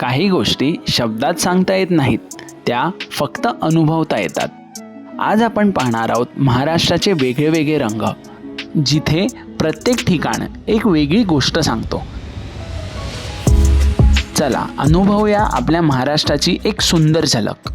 काही गोष्टी शब्दात सांगता येत नाहीत, त्या फक्त अनुभवता येतात। आज आपण पाहणार आहोत महाराष्ट्राचे वेगळे वेगळे रंग, जिथे प्रत्येक ठिकाण एक वेगळी गोष्ट सांगतो। चला अनुभवूया आपल्या महाराष्ट्राची एक सुंदर झलक।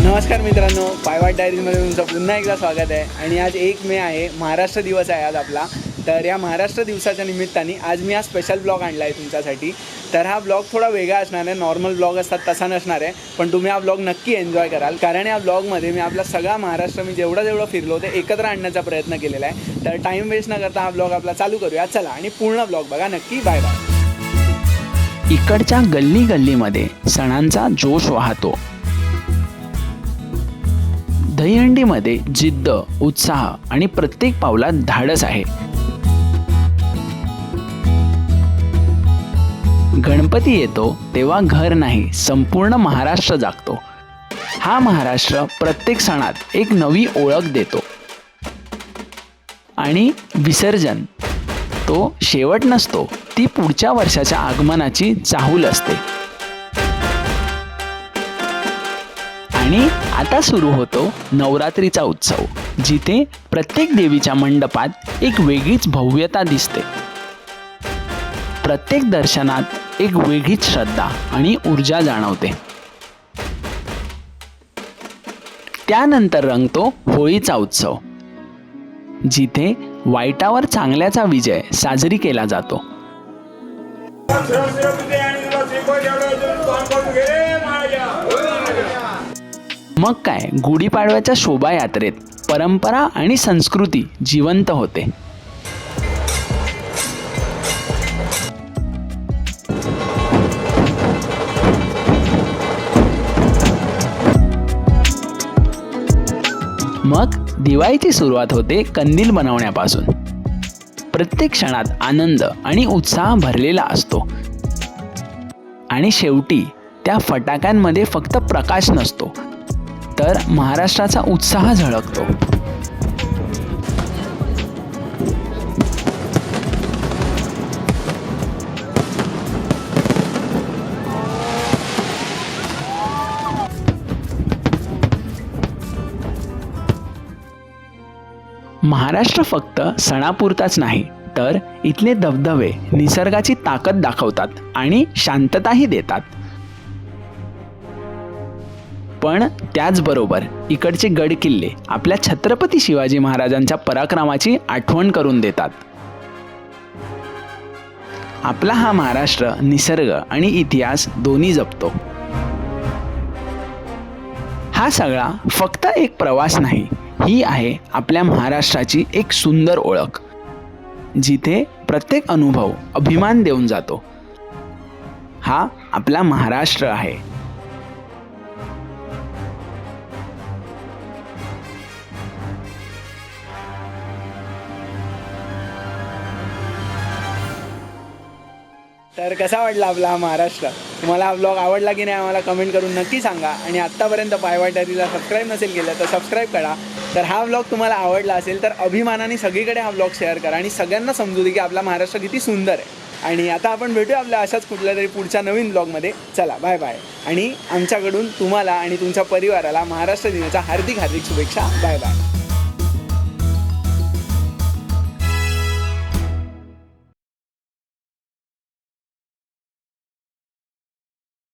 नमस्कार मित्रांनो, पायवाट डायरीजमध्ये तुमचं पुन्हा एकदा स्वागत आहे। आणि आज 1 मे आहे, महाराष्ट्र दिवस आहे आज आपला। तर या महाराष्ट्र दिवसाच्या निमित्ताने आज मी हा स्पेशल ब्लॉग आणला आहे तुमच्यासाठी। तर हा ब्लॉग थोडा वेगळा असणार आहे, नॉर्मल ब्लॉग असतात तसा नसणार आहे, पण तुम्ही हा ब्लॉग नक्की एन्जॉय कराल। कारण या ब्लॉगमध्ये मी आपला सगळा महाराष्ट्र मी जेवढं फिरलो ते एकत्र आणण्याचा प्रयत्न केलेला आहे। तर टाईम वेस्ट न करता हा ब्लॉग आपला चालू करूया। चला, आणि पूर्ण ब्लॉग बघा नक्की। Bye bye. इकडच्या गल्ली गल्लीमध्ये सणांचा जोश वाहतो। दहीहंडीमध्ये जिद्द, उत्साह आणि प्रत्येक पावलात धाडस आहे। गणपती येतो तेव्हा घर नाही, संपूर्ण महाराष्ट्र जागतो। हा महाराष्ट्र प्रत्येक सणात एक नवी ओळख देतो। आणि विसर्जन तो शेवट नसतो, ती पुढच्या वर्षाच्या आगमनाची चाहूल असते। आणि आता सुरू होतो नवरात्रीचा उत्सव, जिथे प्रत्येक देवीच्या मंडपात एक वेगळीच भव्यता दिसते। प्रत्येक दर्शनात एक वेगळीच श्रद्धा आणि ऊर्जा जाणवते। त्यानंतर रंगतो होळीचा उत्सव, जिथे वाईटावर चांगल्याचा विजय साजरी केला जातो। मग काय, गुढीपाडव्याच्या शोभायात्रेत परंपरा आणि संस्कृती जिवंत होते। मग दिवाळीची सुरुवात होते कंदील बनवण्यापासून। प्रत्येक क्षणात आनंद आणि उत्साह भरलेला असतो। आणि शेवटी त्या फटाक्यांमध्ये फक्त प्रकाश नसतो, तर महाराष्ट्राचा उत्साह झळकतो। महाराष्ट्र फक्त सणापुरताच नाही, तर इथले धबधबे निसर्गाची ताकद दाखवतात आणि शांतताही देतात। पण त्याचबरोबर इकडचे गडकिल्ले आपल्या छत्रपती शिवाजी महाराजांच्या पराक्रमाची आठवण करून देतात। आपला हा महाराष्ट्र निसर्ग आणि इतिहास दोन्ही जपतो। हा सगळा फक्त एक प्रवास नाही, ही आहे आपल्या महाराष्ट्राची एक सुंदर ओळख, जिथे प्रत्येक अनुभव अभिमान देऊन जातो। हा आपला महाराष्ट्र आहे। तर कसा वाटला आपला हा महाराष्ट्र? तुम्हाला हा ब्लॉग आवडला की नाही आम्हाला कमेंट करून नक्की सांगा। आणि आत्तापर्यंत पायवाट डायरीला सबस्क्राईब नसेल केलं तर सबस्क्राईब करा। तर हा ब्लॉग तुम्हाला आवडला असेल तर अभिमानाने सगळीकडे हा ब्लॉग शेअर करा आणि सगळ्यांना समजू दे की आपला महाराष्ट्र किती सुंदर आहे। आणि आता आपण भेटूया आपल्या अशाच कुठल्या तरी पुढच्या नवीन ब्लॉगमध्ये। चला बाय बाय। आणि आमच्याकडून तुम्हाला आणि तुमच्या परिवाराला महाराष्ट्र दिनाच्या हार्दिक शुभेच्छा। Bye bye.